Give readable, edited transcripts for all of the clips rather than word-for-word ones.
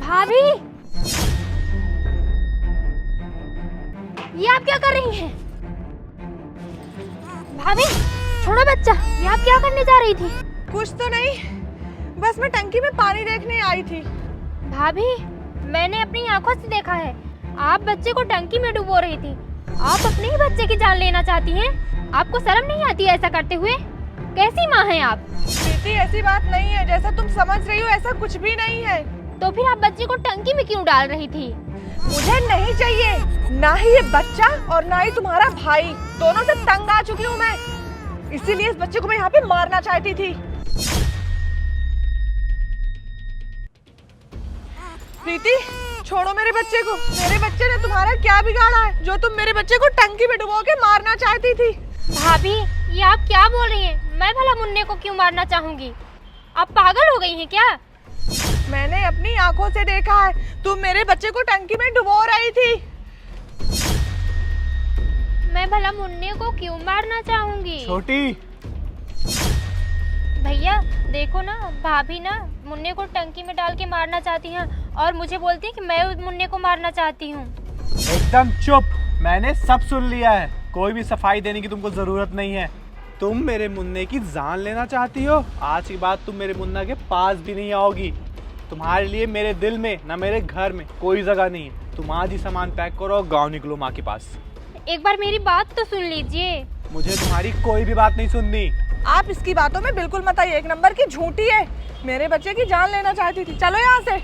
भाभी, ये आप क्या कर रही हैं? भाभी छोड़ो बच्चा, ये आप क्या करने जा रही थी? कुछ तो नहीं, बस मैं टंकी में पानी देखने आई थी। भाभी, मैंने अपनी आंखों से देखा है, आप बच्चे को टंकी में डुबो रही थी। आप अपने ही बच्चे की जान लेना चाहती हैं? आपको शर्म नहीं आती ऐसा करते हुए? कैसी माँ हैं आप? प्रीति, ऐसी बात नहीं है, जैसा तुम समझ रही हो ऐसा कुछ भी नहीं है। तो फिर आप बच्चे को टंकी में क्यों डाल रही थी? मुझे नहीं चाहिए, ना ही ये बच्चा और ना ही तुम्हारा भाई, दोनों से तंग आ चुकी हूँ मैं। इसीलिए इस बच्चे को मैं यहाँ पे मारना चाहती थी। प्रीति, छोड़ो मेरे बच्चे को। मेरे बच्चे ने तुम्हारा क्या बिगाड़ा है जो तुम मेरे बच्चे को टंकी में डुबो के मारना चाहती थी? भाभी, ये आप क्या बोल रही हैं? मैं भला मुन्ने को क्यों मारना चाहूंगी? आप पागल हो गई हैं क्या? मैंने अपनी आंखों से देखा है, तुम मेरे बच्चे को टंकी में डुबो रही थी। मैं भला मुन्ने को क्यों मारना चाहूंगी? छोटी, भैया देखो ना, भाभी ना मुन्ने को टंकी में डाल के मारना चाहती हैं और मुझे बोलती हैं कि मैं उस मुन्ने को मारना चाहती हूँ। एकदम चुप। मैंने सब सुन लिया है, कोई भी सफाई देने की तुमको जरूरत नहीं है। तुम मेरे मुन्ने की जान लेना चाहती हो? आज की बात तुम मेरे मुन्ना के पास भी नहीं आओगी। तुम्हारे लिए मेरे दिल में ना मेरे घर में कोई जगह नहीं है। तुम आज ही सामान पैक करो और गाँव निकलो माँ के पास। एक बार मेरी बात तो सुन लीजिए। मुझे तुम्हारी कोई भी बात नहीं सुननी। आप इसकी बातों में बिल्कुल मत आइए, एक नंबर की झूठी है। मेरे बच्चे की जान लेना चाहती थी। चलो यहाँ से।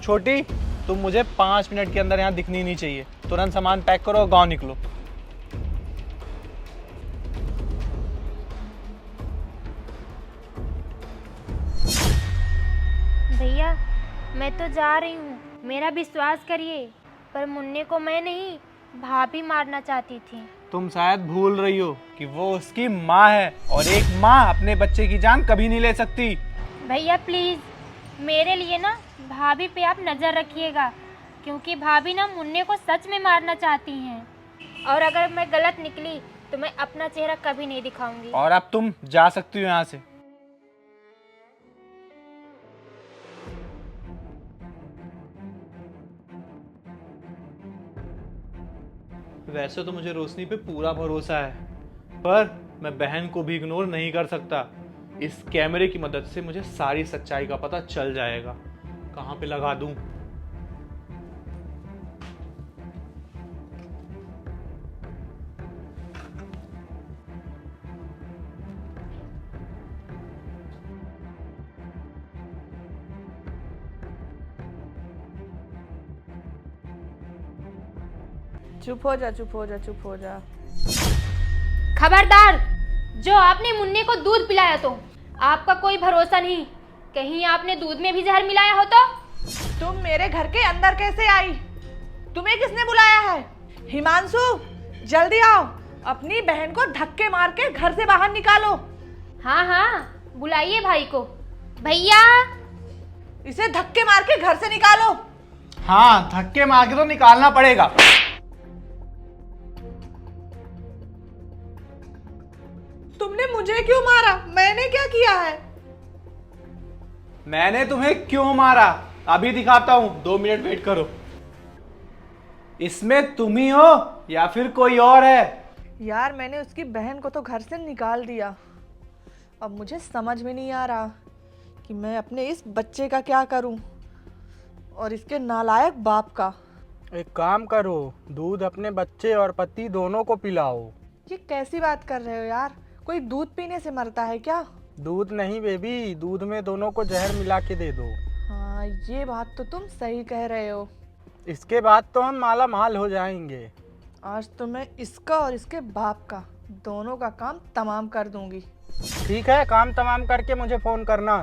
छोटी, तुम मुझे 5 मिनट के अंदर यहाँ दिखनी नहीं चाहिए। तुरंत सामान पैक करो और गाँव निकलो। भैया मैं तो जा रही हूँ, मेरा विश्वास करिए, पर मुन्ने को मैं नहीं भाभी मारना चाहती थी। तुम शायद भूल रही हो कि वो उसकी माँ है और एक माँ अपने बच्चे की जान कभी नहीं ले सकती। भैया प्लीज मेरे लिए ना भाभी पे आप नजर रखिएगा, क्योंकि भाभी ना मुन्ने को सच में मारना चाहती हैं और अगर मैं गलत निकली तो मैं अपना चेहरा कभी नहीं दिखाऊंगी। और अब तुम जा सकती हो यहाँ से। वैसे तो मुझे रोशनी पे पूरा भरोसा है, पर मैं बहन को भी इग्नोर नहीं कर सकता। इस कैमरे की मदद से मुझे सारी सच्चाई का पता चल जाएगा। कहाँ पे लगा दूं? चुप हो जा, चुप हो जा, चुप हो जा। खबरदार, जो आपने मुन्ने को दूध पिलाया तो आपका कोई भरोसा नहीं, कहीं आपने दूध में भी जहर मिलाया हो तो? तुम मेरे घर के अंदर कैसे आई? तुम्हें किसने बुलाया है? हिमांशु, जल्दी आओ, अपनी बहन को धक्के मार के घर से बाहर निकालो। हाँ हाँ, बुलाइए भाई को। भैया, इसे धक्के मार के घर से निकालो। हाँ, धक्के मार के तो निकालना पड़ेगा। तुमने मुझे क्यों मारा? मैंने क्या किया है? मैंने तुम्हें क्यों मारा अभी दिखाता हूं, 2 मिनट वेट करो। इसमें तुम ही हो या फिर कोई और है? यार, मैंने उसकी बहन को तो घर से निकाल दिया। अब मुझे समझ में नहीं आ रहा कि मैं अपने इस बच्चे का क्या करूं और इसके नालायक बाप का। एक काम करो, दूध अपने बच्चे और पति दोनों को पिलाओ। ये कैसी बात कर रहे हो यार? कोई दूध पीने से मरता है क्या? दूध नहीं बेबी, दूध में दोनों को जहर मिला के दे दो। हाँ, ये बात तो तुम सही कह रहे हो। इसके बाद तो हम माला माल हो जाएंगे। आज तो मैं इसका और इसके बाप का दोनों का काम तमाम कर दूंगी। ठीक है, काम तमाम करके मुझे फोन करना।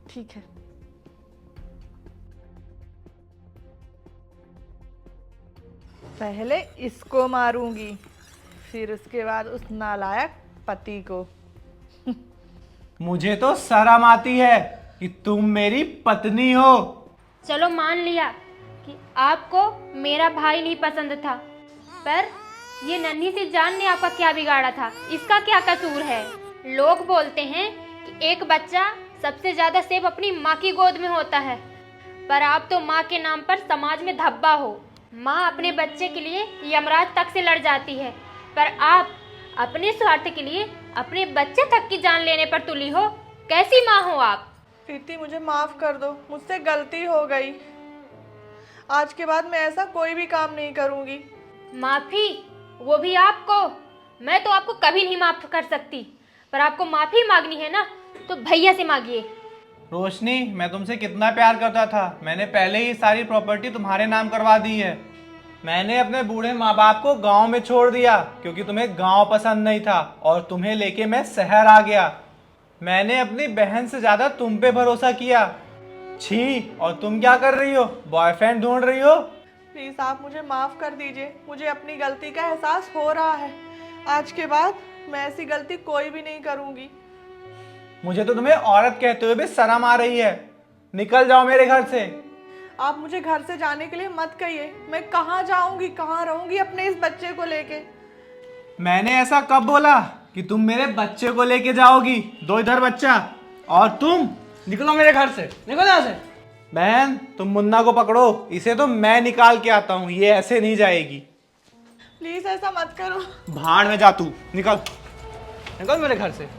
ठीक है। पहले इसको मारूंगी, फिर उसके बाद उस नालायक पति को। मुझे तो शर्म आती है कि तुम मेरी पत्नी हो। चलो मान लिया कि आपको मेरा भाई नहीं पसंद था, पर ये नन्ही सी जान ने आपका क्या बिगाड़ा था? इसका क्या कसूर है? लोग बोलते हैं कि एक बच्चा सबसे ज्यादा सेफ अपनी माँ की गोद में होता है, पर आप तो माँ के नाम पर समाज में धब्बा हो। माँ अपने बच्चे के लिए यमराज तक से लड़ जाती है, पर आप अपने स्वार्थ के लिए अपने बच्चे तक की जान लेने पर तुली हो। कैसी माँ हो आप? प्रीति, मुझे माफ़ कर दो, मुझसे गलती हो गई। आज के बाद मैं ऐसा कोई भी काम नहीं करूँगी। माफ़ी? वो भी आपको? मैं तो आपको कभी नहीं माफ़ कर सकती, पर आपको माफ़ी मांगनी है ना तो भैया से मांगिए। रोशनी, मैं तुमसे कितना प्यार करता था। मैंने पहले ही सारी प्रॉपर्टी तुम्हारे नाम करवा दी है। मैंने अपने बूढ़े माँ बाप को गांव में छोड़ दिया क्योंकि तुम्हें गांव पसंद नहीं था, और तुम्हें लेके मैं शहर आ गया। मैंने अपनी बहन से ज़्यादा तुम पे भरोसा किया। छी, और तुम क्या कर रही हो? बॉयफ्रेंड ढूंढ रही हो? प्लीज़ आप मुझे माफ़ कर दीजिए। मुझे अपनी गलती का एहसास हो रहा है। आज के बाद मैं ऐसी गलती कोई भी नहीं करूँगी। मुझे तो तुम्हें औरत कहते हुए भी शर्म आ रही है। निकल जाओ मेरे घर से। आप मुझे घर से जाने के लिए मत कहिए। मैं कहाँ जाऊँगी, कहाँ रहूँगी अपने इस बच्चे को लेके? मैंने ऐसा कब बोला कि तुम मेरे बच्चे को लेके जाओगी? दो इधर बच्चा, और तुम निकलो मेरे घर से, निकलो यहाँ से। बहन, तुम मुन्ना को पकड़ो, इसे तो मैं निकाल के आता हूँ, ये ऐसे नहीं जाएगी। प्लीज़ ऐसा मत करो। भाड़ में जा तू, निकल। निकल मेरे घर से।